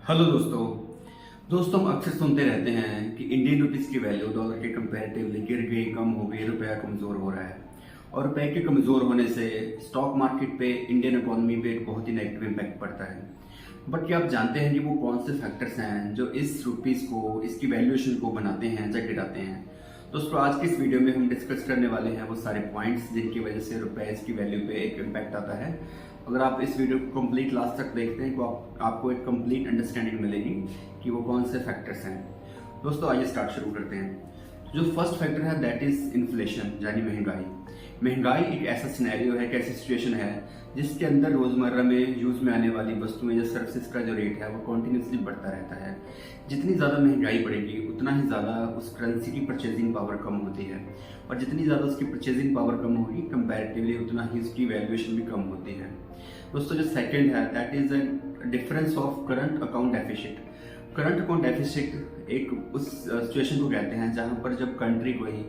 Hello दोस्तों हम अक्सर सुनते रहते हैं कि इंडियन रुपीस की वैल्यू डॉलर के कंपैरेटिवली गिर गई, कम हो गई, रुपया कमज़ोर हो रहा है। और रुपये के कमज़ोर होने से स्टॉक मार्केट पे, इंडियन इकोनॉमी पे एक बहुत ही नेगेटिव इम्पैक्ट पड़ता है। बट क्या आप जानते हैं कि वो कौन से फैक्टर्स हैं जो इस रुपीस को, इसकी वैल्यूएशन को बनाते हैं या गिराते हैं? दोस्तों आज की इस वीडियो में हम डिस्कस करने वाले हैं वो सारे पॉइंट्स जिनकी वजह से रुपये की वैल्यू पे एक इम्पैक्ट आता है। अगर आप इस वीडियो को कंप्लीट लास्ट तक देखते हैं तो आपको एक कंप्लीट अंडरस्टैंडिंग मिलेगी कि वो कौन से फैक्टर्स हैं। दोस्तों आइए स्टार्ट शुरू करते हैं। जो फर्स्ट फैक्टर है दैट इज इन्फ्लेशन, यानी महंगाई। महंगाई एक ऐसा सिनेरियो है, एक ऐसी सिचुएशन है जिसके अंदर रोजमर्रा में यूज में आने वाली वस्तुएं या सर्विसेज का जो रेट है वो कॉन्टिन्यूसली बढ़ता रहता है। जितनी ज़्यादा महंगाई बढ़ेगी उतना ही ज़्यादा उस करेंसी की परचेजिंग पावर कम होती है, और जितनी ज़्यादा उसकी परचेजिंग पावर कम होगी कंपैरेटिवली उतना ही उसकी वैल्यूएशन भी कम होती है। दोस्तों जो सेकंड है that is a difference of current account deficit. Current account deficit एक उस सिचुएशन को कहते हैं जहां पर जब कंट्री कोई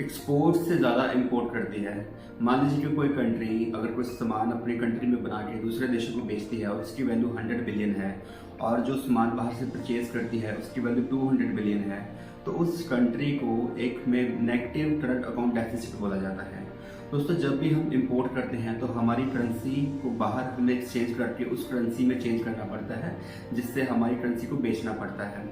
एक्सपोर्ट से ज़्यादा इंपोर्ट करती है। मान लीजिए कि कोई कंट्री अगर कोई सामान अपनी कंट्री में बना के दूसरे देशों को बेचती है और उसकी वैल्यू 100 बिलियन है, और जो सामान बाहर से परचेज करती है उसकी वैल्यू 200 बिलियन है, तो उस कंट्री को एक में नेगेटिव करंट अकाउंट डेफिसिट बोला जाता है। दोस्तों जब भी हम इंपोर्ट करते हैं तो हमारी करेंसी को बाहर हमें एक्सचेंज करके उस करेंसी में चेंज करना पड़ता है, जिससे हमारी करेंसी को बेचना पड़ता है।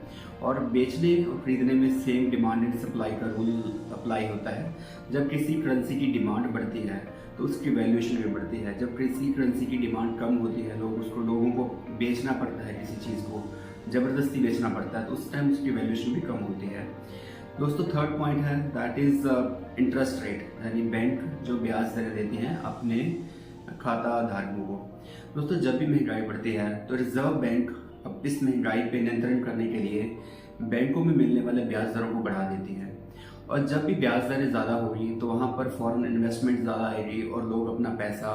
और बेचने और खरीदने में सेम डिमांड एंड सप्लाई का रूल अप्लाई होता है। जब किसी करेंसी की डिमांड बढ़ती है तो उसकी वैल्यूएशन भी बढ़ती है। जब किसी करेंसी की डिमांड कम होती है, लोगों को बेचना पड़ता है, किसी चीज़ को ज़बरदस्ती बेचना पड़ता है, तो उस टाइम उसकी वैल्यूएशन भी कम होती है। दोस्तों थर्ड पॉइंट है दैट इज इंटरेस्ट रेट, यानी बैंक जो ब्याज दरें देती हैं अपने खाता धारकों को। दोस्तों जब भी महंगाई बढ़ती है तो रिजर्व बैंक अब इस महंगाई पे नियंत्रण करने के लिए बैंकों में मिलने वाले ब्याज दरों को बढ़ा देती है। और जब भी ब्याज दरें ज़्यादा होगी तो वहाँ पर फॉरेन इन्वेस्टमेंट ज़्यादा आएगी और लोग अपना पैसा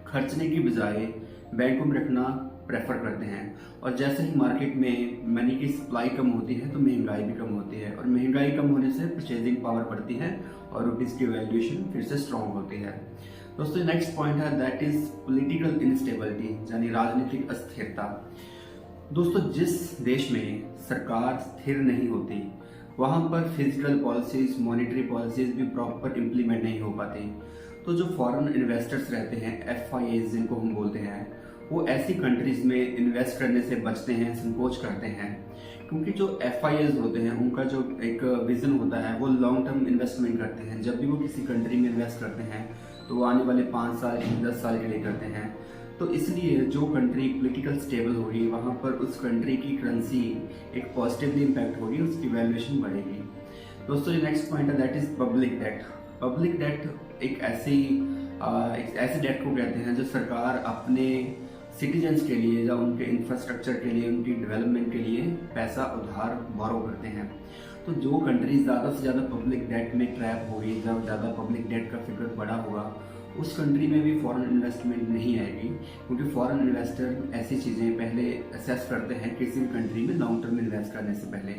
खर्चने की बजाय बैंकों में रखना प्रेफर करते हैं। और जैसे ही मार्केट में मनी की सप्लाई कम होती है तो महंगाई भी कम होती है, और महंगाई कम होने से परचेजिंग पावर बढ़ती है और रुपीज़ की वैल्यूएशन फिर से स्ट्रांग होती है। दोस्तों नेक्स्ट पॉइंट है दैट इज पॉलिटिकल इंस्टेबिलिटी, यानी राजनीतिक अस्थिरता। दोस्तों जिस देश में सरकार स्थिर नहीं होती वहाँ पर फिजिकल पॉलिसीज, मॉनेटरी पॉलिसीज भी प्रॉपर इम्प्लीमेंट नहीं हो पाती। तो जो फॉरेन इन्वेस्टर्स रहते हैं, FIIs जिनको हम बोलते हैं, वो ऐसी कंट्रीज में इन्वेस्ट करने से बचते हैं, संकोच करते हैं, क्योंकि जो FIIs होते हैं उनका जो एक विजन होता है वो लॉन्ग टर्म इन्वेस्टमेंट करते हैं। जब भी वो किसी कंट्री में इन्वेस्ट करते हैं तो वो आने वाले 5 साल 10 साल के लिए करते हैं। तो इसलिए जो कंट्री पॉलिटिकल स्टेबल होगी वहाँ पर उस कंट्री की करेंसी एक पॉजिटिवली इम्पैक्ट होगी, उसकी वैल्यूएशन बढ़ेगी। दोस्तों ये नेक्स्ट पॉइंट है that is public debt. Public debt एक ऐसे डेट को कहते हैं जो सरकार अपने सिटीजन्स के लिए या उनके इंफ्रास्ट्रक्चर के लिए, उनकी डेवलपमेंट के लिए पैसा उधार बोरो करते हैं। तो जो कंट्री ज़्यादा से ज़्यादा पब्लिक डेट में ट्रैप होगी, जब ज़्यादा पब्लिक डेट का फिगर बड़ा होगा, उस कंट्री में भी फॉरेन इन्वेस्टमेंट नहीं आएगी, क्योंकि फॉरेन इन्वेस्टर ऐसी चीज़ें पहले असेस करते हैं किसी भी कंट्री में लॉन्ग टर्म इन्वेस्ट करने से पहले।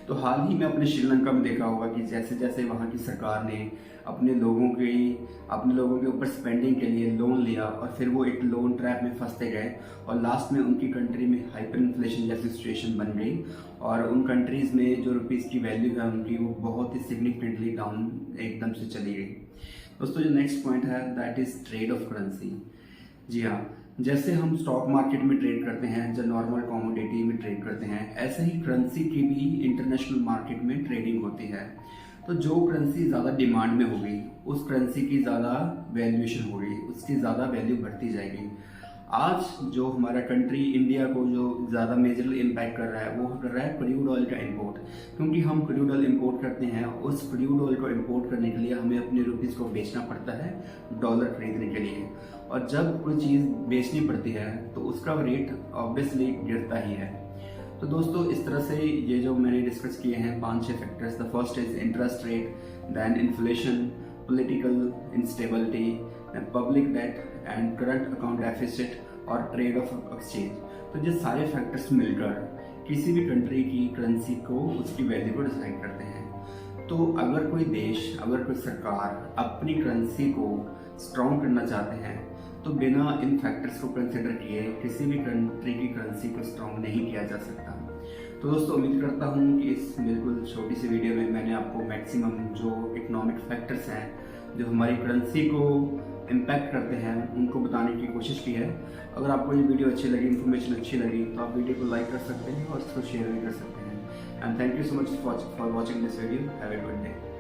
तो हाल ही में अपने श्रीलंका में देखा होगा कि जैसे जैसे वहाँ की सरकार ने अपने लोगों के ऊपर स्पेंडिंग के लिए लोन लिया और फिर वो एक लोन ट्रैप में फंसते गए और लास्ट में उनकी कंट्री में हाइपर इन्फ्लेशन जैसी सिचुएशन बन गई, और उन कंट्रीज़ में जो रुपीज़ की वैल्यू है उनकी वो बहुत ही सिग्निफिकेंटली डाउन एकदम से चली गई। दोस्तों जो नेक्स्ट पॉइंट है that is trade of currency. जी हाँ, जैसे हम स्टॉक मार्केट में ट्रेड करते हैं, जो नॉर्मल कमोडिटी में ट्रेड करते हैं, ऐसे ही करेंसी की भी इंटरनेशनल मार्केट में ट्रेडिंग होती है। तो जो करेंसी ज़्यादा डिमांड में होगी उस करेंसी की ज़्यादा वैल्यूएशन होगी, उसकी ज़्यादा वैल्यू बढ़ती जाएगी। आज जो हमारा कंट्री इंडिया को जो ज़्यादा मेजरली इम्पैक्ट कर रहा है वो कर रहा है क्रूड ऑयल का इंपोर्ट, क्योंकि हम क्रूड ऑयल इंपोर्ट करते हैं। उस क्रूड ऑयल को इंपोर्ट करने के लिए हमें अपने रुपीज़ को बेचना पड़ता है डॉलर खरीदने के लिए, और जब कोई चीज़ बेचनी पड़ती है तो उसका रेट ऑब्वियसली गिरता ही है। तो दोस्तों इस तरह से ये जो मैंने डिस्कस किए हैं 5-6 factors, the first is interest rate, then inflation, political instability, public debt and current account deficit और ट्रेड ऑफ एक्सचेंज। तो ये सारे फैक्टर्स मिलकर किसी भी कंट्री की करेंसी को, उसकी वैल्यू को डिसाइड करते हैं। तो अगर कोई देश, अगर कोई सरकार अपनी करेंसी को स्ट्रॉन्ग करना चाहते हैं तो बिना इन फैक्टर्स को कंसिडर किए किसी भी कंट्री की करेंसी को स्ट्रॉन्ग नहीं किया जा सकता। तो दोस्तों उम्मीद करता हूँ कि इस बिल्कुल छोटी सी वीडियो में मैंने आपको मैक्सिमम जो इकोनॉमिक फैक्टर्स हैं जो हमारी करेंसी को इम्पैक्ट करते हैं उनको बताने की कोशिश की है। अगर आपको ये वीडियो अच्छी लगी, इन्फॉर्मेशन अच्छी लगी, तो आप वीडियो को लाइक कर सकते हैं और इसको शेयर भी कर सकते हैं। And thank you so much for watching this video. Have a good day.